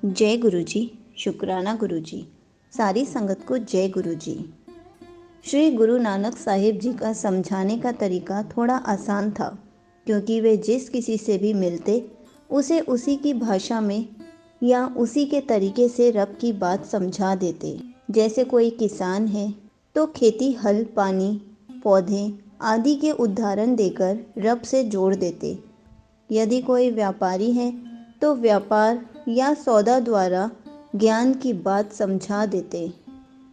जय गुरु जी। शुक्राना गुरु जी। सारी संगत को जय गुरु जी। श्री गुरु नानक साहिब जी का समझाने का तरीका थोड़ा आसान था, क्योंकि वे जिस किसी से भी मिलते उसे उसी की भाषा में या उसी के तरीके से रब की बात समझा देते। जैसे कोई किसान है तो खेती, हल, पानी, पौधे आदि के उदाहरण देकर रब से जोड़ देते। यदि कोई व्यापारी है तो व्यापार या सौदा द्वारा ज्ञान की बात समझा देते।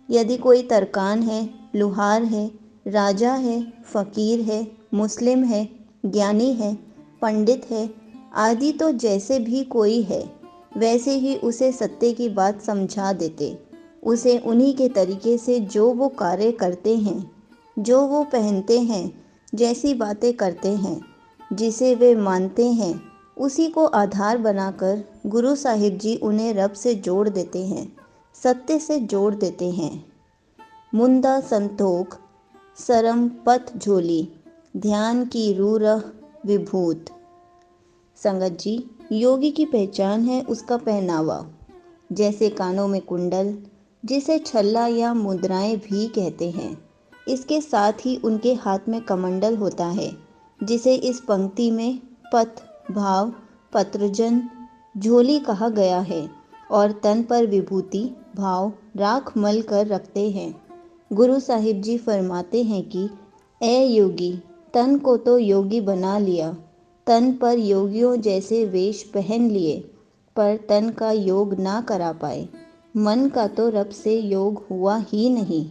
यदि कोई तरकान है, लुहार है, राजा है, फकीर है, मुस्लिम है, ज्ञानी है, पंडित है आदि, तो जैसे भी कोई है वैसे ही उसे सत्य की बात समझा देते। उसे उन्हीं के तरीके से जो वो कार्य करते हैं, जो वो पहनते हैं, जैसी बातें करते हैं, जिसे वे मानते हैं, उसी को आधार बनाकर गुरु साहिब जी उन्हें रब से जोड़ देते हैं, सत्य से जोड़ देते हैं। मुंदा संतोख सरम पथ झोली, ध्यान की रूरह विभूत। संगत जी, योगी की पहचान है उसका पहनावा। जैसे कानों में कुंडल, जिसे छल्ला या मुद्राएं भी कहते हैं। इसके साथ ही उनके हाथ में कमंडल होता है, जिसे इस पंक्ति में पथ, भाव, पत्रजन, झोली कहा गया है, और तन पर विभूति, भाव, राख मल कर रखते हैं। गुरु साहिब जी फरमाते हैं कि ए योगी, तन को तो योगी बना लिया, तन पर योगियों जैसे वेश पहन लिए, पर तन का योग ना करा पाए। मन का तो रब से योग हुआ ही नहीं,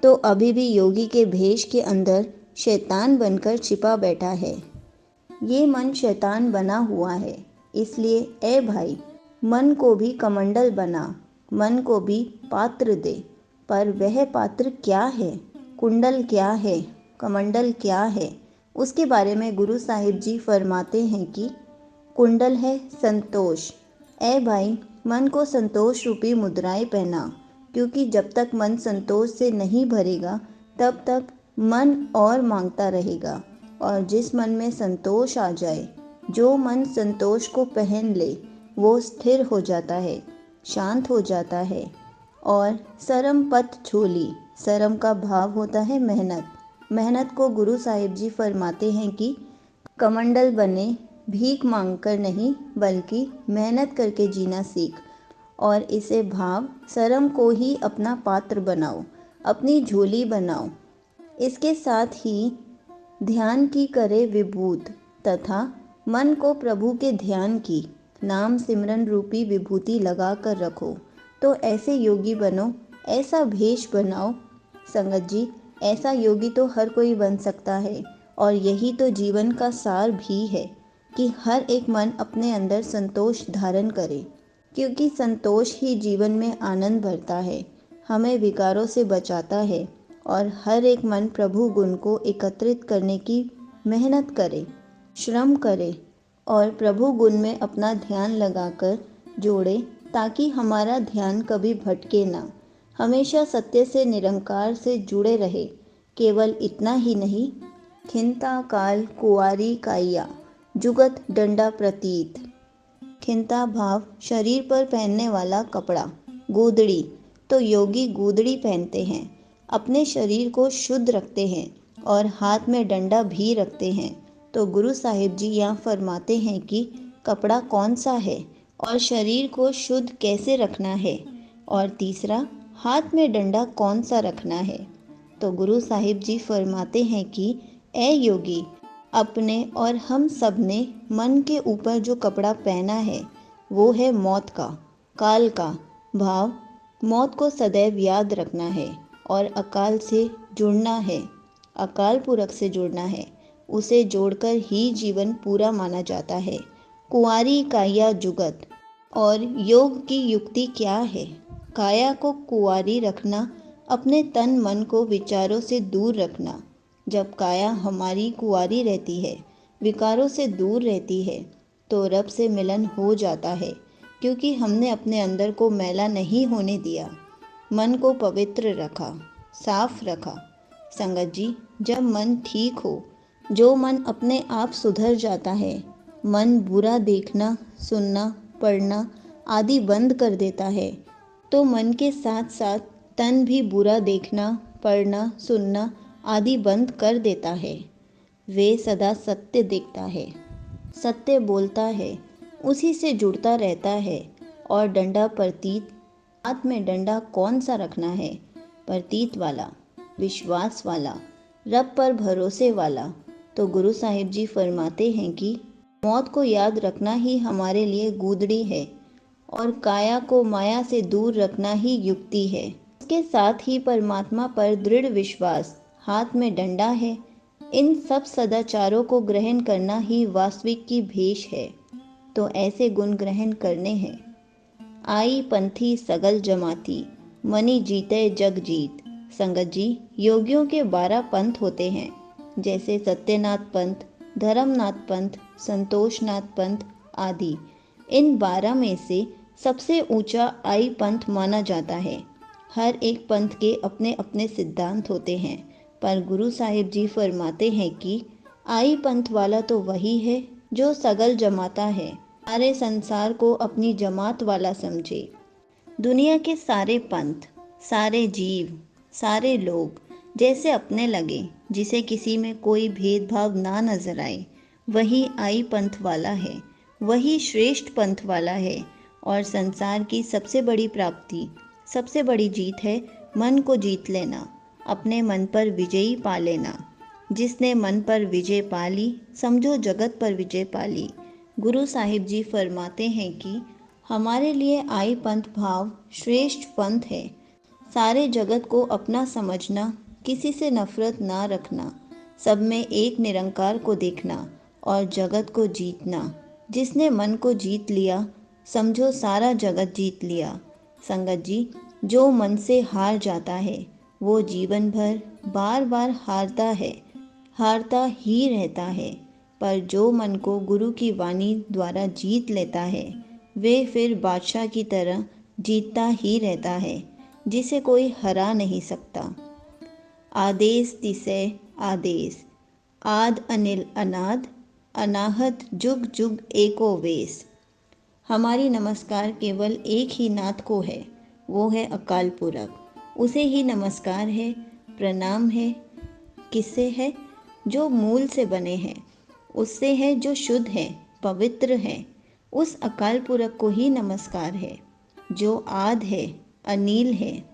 तो अभी भी योगी के भेष के अंदर शैतान बनकर छिपा बैठा है। ये मन शैतान बना हुआ है, इसलिए ए भाई, मन को भी कमंडल बना, मन को भी पात्र दे। पर वह पात्र क्या है, कुंडल क्या है, कमंडल क्या है, उसके बारे में गुरु साहिब जी फरमाते हैं कि कुंडल है संतोष। ए भाई, मन को संतोष रूपी मुद्राएं पहना, क्योंकि जब तक मन संतोष से नहीं भरेगा तब तक मन और मांगता रहेगा। और जिस मन में संतोष आ जाए, जो मन संतोष को पहन ले, वो स्थिर हो जाता है, शांत हो जाता है। और सरम पथ झोली, सरम का भाव होता है मेहनत। मेहनत को गुरु साहिब जी फरमाते हैं कि कमंडल बने, भीख मांगकर नहीं बल्कि मेहनत करके जीना सीख। और इसे भाव सरम को ही अपना पात्र बनाओ, अपनी झोली बनाओ। इसके साथ ही ध्यान की करे विभूत, तथा मन को प्रभु के ध्यान की, नाम सिमरन रूपी विभूति लगा कर रखो। तो ऐसे योगी बनो, ऐसा भेष बनाओ। संगत जी, ऐसा योगी तो हर कोई बन सकता है, और यही तो जीवन का सार भी है कि हर एक मन अपने अंदर संतोष धारण करे, क्योंकि संतोष ही जीवन में आनंद भरता है, हमें विकारों से बचाता है। और हर एक मन प्रभु गुण को एकत्रित करने की मेहनत करे, श्रम करे, और प्रभु गुण में अपना ध्यान लगाकर जोड़े, ताकि हमारा ध्यान कभी भटके ना, हमेशा सत्य से, निरंकार से जुड़े रहे। केवल इतना ही नहीं, खिंता काल कुंवारी काइया, जुगत डंडा प्रतीत। खिंता भाव शरीर पर पहनने वाला कपड़ा, गूदड़ी। तो योगी गूदड़ी पहनते हैं, अपने शरीर को शुद्ध रखते हैं, और हाथ में डंडा भी रखते हैं। तो गुरु साहिब जी यहाँ फरमाते हैं कि कपड़ा कौन सा है और शरीर को शुद्ध कैसे रखना है, और तीसरा, हाथ में डंडा कौन सा रखना है। तो गुरु साहिब जी फरमाते हैं कि ए योगी, अपने और हम सब ने मन के ऊपर जो कपड़ा पहना है वो है मौत का, काल का भाव। मौत को सदैव याद रखना है और अकाल से जुड़ना है, अकाल पुरख से जुड़ना है। उसे जोड़कर ही जीवन पूरा माना जाता है। कुंवारी काया जुगत। और योग की युक्ति क्या है? काया को कुंवारी रखना, अपने तन मन को विचारों से दूर रखना। जब काया हमारी कुंवारी रहती है, विकारों से दूर रहती है, तो रब से मिलन हो जाता है, क्योंकि हमने अपने अंदर को मैला नहीं होने दिया, मन को पवित्र रखा, साफ रखा। संगत जी, जब मन ठीक हो, जो मन अपने आप सुधर जाता है, मन बुरा देखना, सुनना, पढ़ना आदि बंद कर देता है तो मन के साथ साथ तन भी बुरा देखना, पढ़ना, सुनना आदि बंद कर देता है। वे सदा सत्य देखता है, सत्य बोलता है, उसी से जुड़ता रहता है। और डंडा प्रतीत, हाथ में डंडा कौन सा रखना है? प्रतीत वाला, विश्वास वाला, रब पर भरोसे वाला। तो गुरु साहिब जी फरमाते हैं कि मौत को याद रखना ही हमारे लिए गूदड़ी है और काया को माया से दूर रखना ही युक्ति है। इसके साथ ही परमात्मा पर दृढ़ विश्वास, हाथ में डंडा है। इन सब सदाचारों को ग्रहण करना ही वास्तविक की भेष है। तो ऐसे गुण ग्रहण करने हैं। आई पंथी सगल जमाती, मनी जीते जग जीत। संगत जी, योगियों के 12 पंथ होते हैं, जैसे सत्यनाथ पंथ, धर्मनाथ पंथ, संतोषनाथ पंथ आदि। इन 12 में से सबसे ऊंचा आई पंथ माना जाता है। हर एक पंथ के अपने अपने सिद्धांत होते हैं, पर गुरु साहिब जी फरमाते हैं कि आई पंथ वाला तो वही है जो सगल जमाता है, सारे संसार को अपनी जमात वाला समझे। दुनिया के सारे पंथ, सारे जीव, सारे लोग जैसे अपने लगे, जिसे किसी में कोई भेदभाव ना नजर आए, वही आई पंथ वाला है, वही श्रेष्ठ पंथ वाला है। और संसार की सबसे बड़ी प्राप्ति, सबसे बड़ी जीत है मन को जीत लेना, अपने मन पर विजयी पा लेना। जिसने मन पर विजय पा ली, समझो जगत पर विजय पा ली। गुरु साहिब जी फरमाते हैं कि हमारे लिए आई पंथ भाव श्रेष्ठ पंथ है। सारे जगत को अपना समझना, किसी से नफरत ना रखना, सब में एक निरंकार को देखना और जगत को जीतना। जिसने मन को जीत लिया, समझो सारा जगत जीत लिया। संगत जी, जो मन से हार जाता है वो जीवन भर बार बार हारता है, हारता ही रहता है। पर जो मन को गुरु की वाणी द्वारा जीत लेता है, वे फिर बादशाह की तरह जीतता ही रहता है, जिसे कोई हरा नहीं सकता। आदेश तिसै आदेश, आद अनिल अनाद, अनाहत जुग जुग एको वेश। हमारी नमस्कार केवल एक ही नाथ को है, वो है अकाल पुरख। उसे ही नमस्कार है, प्रणाम है। किससे है? जो मूल से बने हैं, उससे है जो शुद्ध है, पवित्र है। उस अकाल पुरख को ही नमस्कार है, जो आद है, अनील है।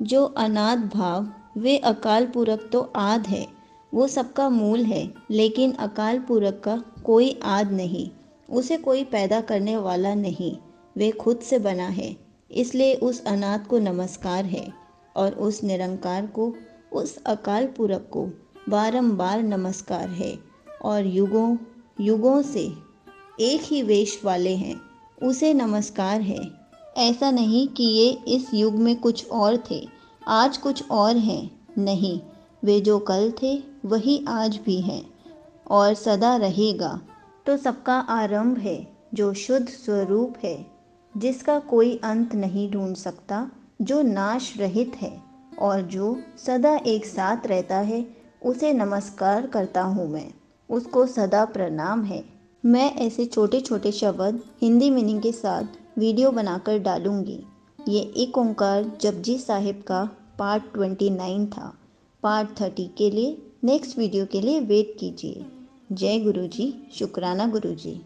जो अनाद भाव, वे अकाल पुरख तो आद है, वो सबका मूल है। लेकिन अकाल पुरख का कोई आद नहीं, उसे कोई पैदा करने वाला नहीं, वे खुद से बना है। इसलिए उस अनाथ को नमस्कार है और उस निरंकार को, उस अकाल पुरख को बारंबार नमस्कार है। और युगों युगों से एक ही वेश वाले हैं, उसे नमस्कार है। ऐसा नहीं कि ये इस युग में कुछ और थे, आज कुछ और हैं, नहीं, वे जो कल थे वही आज भी हैं और सदा रहेगा। तो सबका आरंभ है, जो शुद्ध स्वरूप है, जिसका कोई अंत नहीं ढूंढ सकता, जो नाश रहित है और जो सदा एक साथ रहता है, उसे नमस्कार करता हूँ मैं, उसको सदा प्रणाम है। मैं ऐसे छोटे छोटे शब्द हिंदी मीनिंग के साथ वीडियो बनाकर डालूंगी। ये एक ओंकार जपजी साहिब का पार्ट 29 था। पार्ट 30 के लिए, नेक्स्ट वीडियो के लिए वेट कीजिए। जय गुरु जी, शुक्राना गुरु जी।